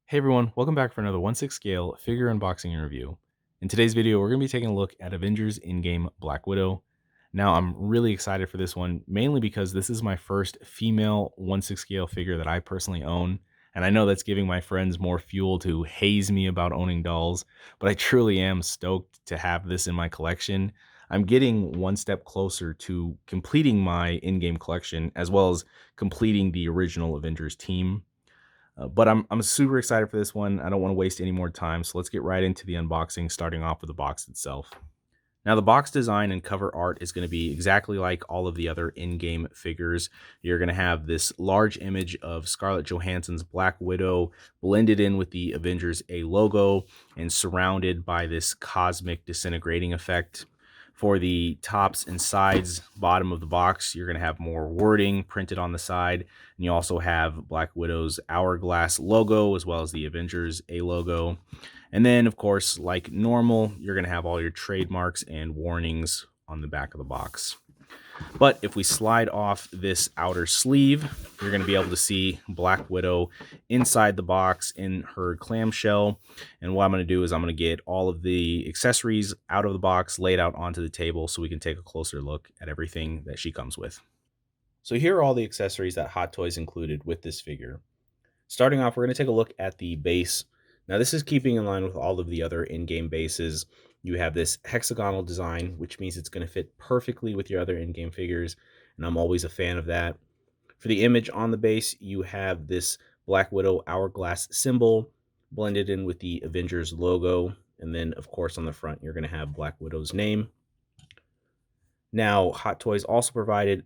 Hey everyone, welcome back for another 1/6 scale figure unboxing and review. In today's video, we're going to be taking a look at Avengers Endgame Black Widow. Now, I'm really excited for this one, mainly because this is my first female 1/6 scale figure that I personally own, and I know that's giving my friends more fuel to haze me about owning dolls, but I truly am stoked to have this in my collection. I'm getting one step closer to completing my in-game collection, as well as completing the original Avengers team. But I'm super excited for this one. I don't want to waste any more time, so let's get right into the unboxing, starting off with the box itself. Now, the box design and cover art is going to be exactly like all of the other in-game figures. You're going to have this large image of Scarlett Johansson's Black Widow blended in with the Avengers A logo and surrounded by this cosmic disintegrating effect. For the tops and sides, bottom of the box, you're going to have more wording printed on the side. And you also have Black Widow's hourglass logo as well as the Avengers A logo. And then, of course, like normal, you're going to have all your trademarks and warnings on the back of the box. But if we slide off this outer sleeve, you're going to be able to see Black Widow inside the box in her clamshell. And what I'm going to do is I'm going to get all of the accessories out of the box, laid out onto the table so we can take a closer look at everything that she comes with. So here are all the accessories that Hot Toys included with this figure. Starting off, we're going to take a look at the base. Now, this is keeping in line with all of the other in-game bases. You have this hexagonal design, which means it's going to fit perfectly with your other in-game figures, and I'm always a fan of that. For the image on the base, you have this Black Widow hourglass symbol blended in with the Avengers logo, and then, of course, on the front, you're going to have Black Widow's name. Now, Hot Toys also provided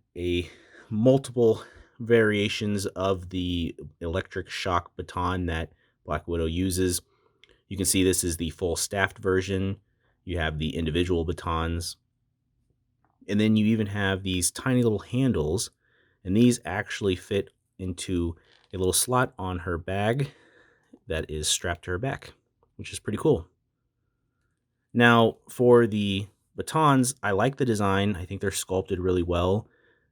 multiple variations of the electric shock baton that Black Widow uses. You can see this is the full staffed version. You have the individual batons. And then you even have these tiny little handles, and these actually fit into a little slot on her bag that is strapped to her back, which is pretty cool. Now, for the batons, I like the design. I think they're sculpted really well.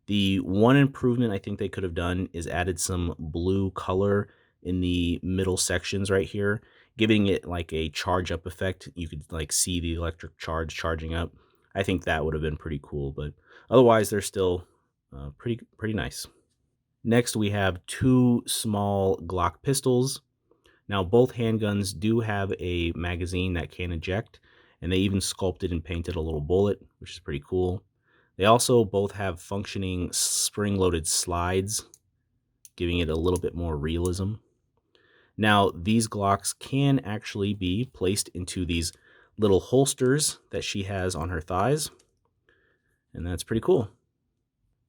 The one improvement I think they could have done is added some blue color in the middle sections right here, giving it like a charge up effect. You could like see the electric charge charging up. I think that would have been pretty cool, but otherwise they're still pretty nice. Next, we have two small Glock pistols. Now, both handguns do have a magazine that can eject, and they even sculpted and painted a little bullet, which is pretty cool. They also both have functioning spring-loaded slides, giving it a little bit more realism. Now, these Glocks can actually be placed into these little holsters that she has on her thighs, and that's pretty cool.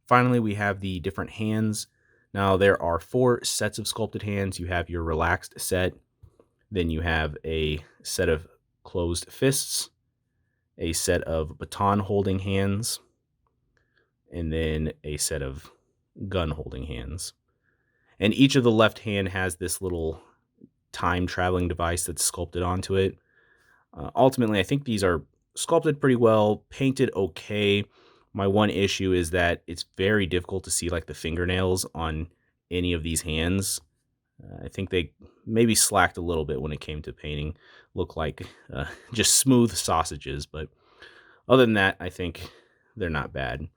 Finally, we have the different hands. Now, there are 4 sets of sculpted hands. You have your relaxed set, then you have a set of closed fists, a set of baton holding hands, and then a set of gun holding hands. And each of the left hand has this little time traveling device that's sculpted onto it. Ultimately, I think these are sculpted pretty well, painted okay. My one issue is that it's very difficult to see like the fingernails on any of these hands. I think they maybe slacked a little bit when it came to painting. Look like just smooth sausages, but other than that, I think they're not bad.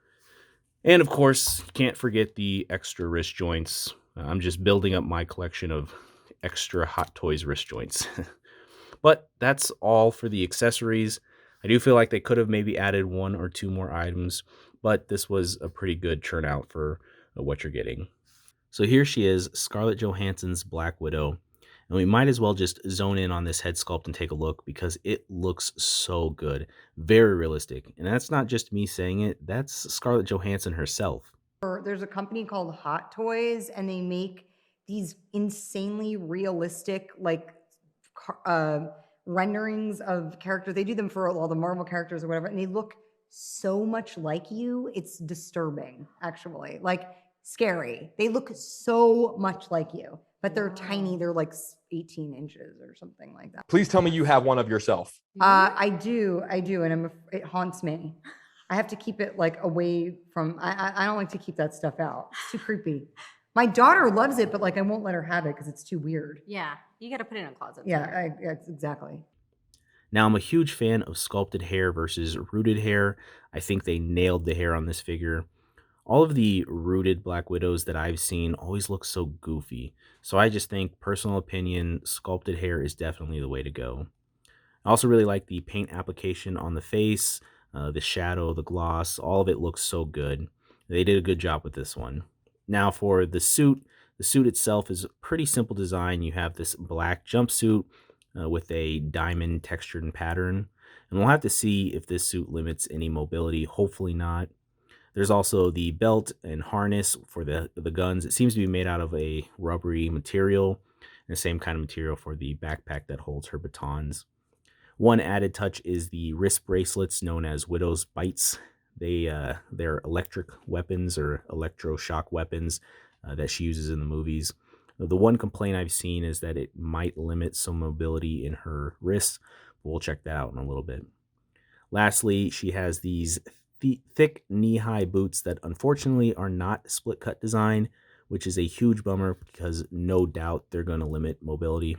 And of course, you can't forget the extra wrist joints. I'm just building up my collection of extra Hot Toys wrist joints. But that's all for the accessories. I do feel like they could have maybe added 1 or 2 more items, but this was a pretty good turnout for what you're getting. So here she is, Scarlett Johansson's Black Widow. And we might as well just zone in on this head sculpt and take a look because it looks so good. Very realistic. And that's not just me saying it, that's Scarlett Johansson herself. There's a company called Hot Toys, and they make these insanely realistic, like, renderings of characters. They do them for all the Marvel characters or whatever, and they look so much like you. It's disturbing, actually. Like, scary. They look so much like you, but they're tiny. They're like 18 inches or something like that. Please tell me you have one of yourself. I do, and it haunts me. I have to keep it like away from. I don't like to keep that stuff out. It's too creepy. My daughter loves it, but, like, I won't let her have it because it's too weird. Yeah, you gotta put it in a closet Yeah, somewhere. exactly. Now, I'm a huge fan of sculpted hair versus rooted hair. I think they nailed the hair on this figure. All of the rooted Black Widows that I've seen always look so goofy. So I just think, personal opinion, sculpted hair is definitely the way to go. I also really like the paint application on the face, the shadow, the gloss, all of it looks so good. They did a good job with this one. Now, for the suit itself is a pretty simple design. You have this black jumpsuit with a diamond textured and pattern. And we'll have to see if this suit limits any mobility. Hopefully not. There's also the belt and harness for the guns. It seems to be made out of a rubbery material, and the same kind of material for the backpack that holds her batons. One added touch is the wrist bracelets known as Widow's Bites. They're electric weapons or electroshock weapons that she uses in the movies. The one complaint I've seen is that it might limit some mobility in her wrists, but we'll check that out in a little bit. Lastly, she has these thick knee-high boots that unfortunately are not split cut design, which is a huge bummer because no doubt they're going to limit mobility.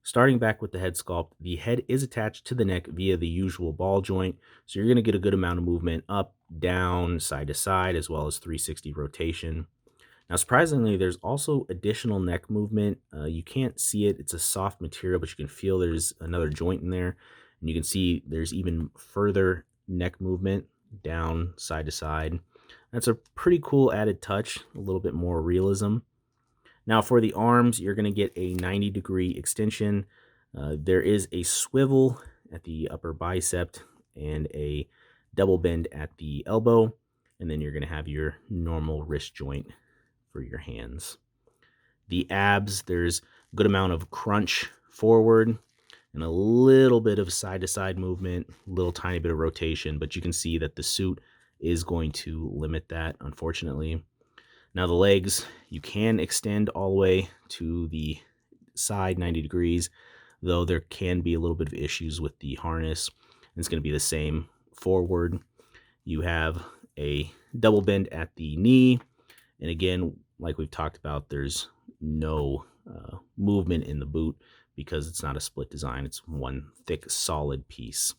Starting back with the head sculpt, the head is attached to the neck via the usual ball joint, so you're going to get a good amount of movement up, down, side to side, as well as 360 rotation. Now, surprisingly, there's also additional neck movement. You can't see it, it's a soft material, but you can feel there's another joint in there. And you can see there's even further neck movement down, side to side. That's a pretty cool added touch, a little bit more realism. Now, for the arms, you're going to get a 90-degree extension. There is a swivel at the upper bicep and a double bend at the elbow. And then you're going to have your normal wrist joint for your hands. The abs, there's a good amount of crunch forward and a little bit of side to side movement, a little tiny bit of rotation, but you can see that the suit is going to limit that, unfortunately. Now, the legs, you can extend all the way to the side 90 degrees, though there can be a little bit of issues with the harness. It's going to be the same forward. You have a double bend at the knee. And again, like we've talked about, there's no movement in the boot because it's not a split design. It's one thick, solid piece.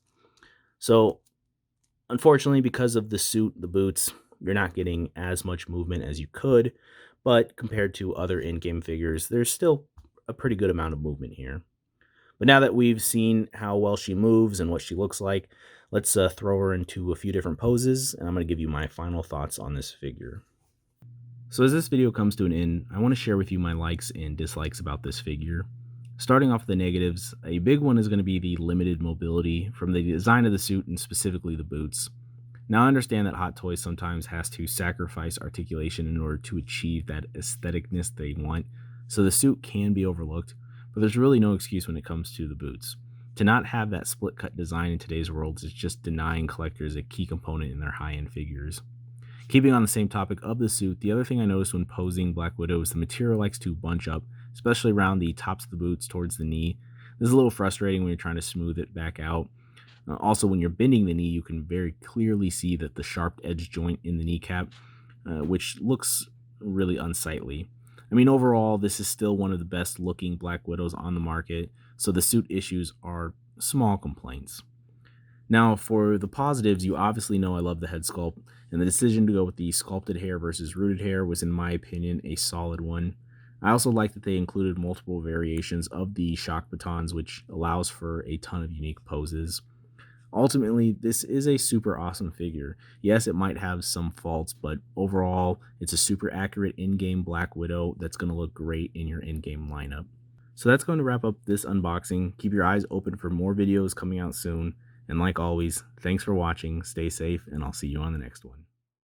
So, unfortunately, because of the suit, the boots, you're not getting as much movement as you could. But compared to other in-game figures, there's still a pretty good amount of movement here. But now that we've seen how well she moves and what she looks like, let's throw her into a few different poses, and I'm going to give you my final thoughts on this figure. So as this video comes to an end, I want to share with you my likes and dislikes about this figure. Starting off with the negatives, a big one is going to be the limited mobility from the design of the suit and specifically the boots. Now, I understand that Hot Toys sometimes has to sacrifice articulation in order to achieve that aestheticness they want, so the suit can be overlooked, but there's really no excuse when it comes to the boots. To not have that split cut design in today's world is just denying collectors a key component in their high-end figures. Keeping on the same topic of the suit, the other thing I noticed when posing Black Widow is the material likes to bunch up, especially around the tops of the boots towards the knee. This is a little frustrating when you're trying to smooth it back out. Also, when you're bending the knee, you can very clearly see that the sharp edge joint in the kneecap, which looks really unsightly. I mean, overall, this is still one of the best looking Black Widows on the market, so the suit issues are small complaints. Now, for the positives, you obviously know I love the head sculpt, and the decision to go with the sculpted hair versus rooted hair was, in my opinion, a solid one. I also like that they included multiple variations of the shock batons, which allows for a ton of unique poses. Ultimately, this is a super awesome figure. Yes, it might have some faults, but overall, it's a super accurate in-game Black Widow that's going to look great in your in-game lineup. So that's going to wrap up this unboxing. Keep your eyes open for more videos coming out soon. And like always, thanks for watching, stay safe, and I'll see you on the next one.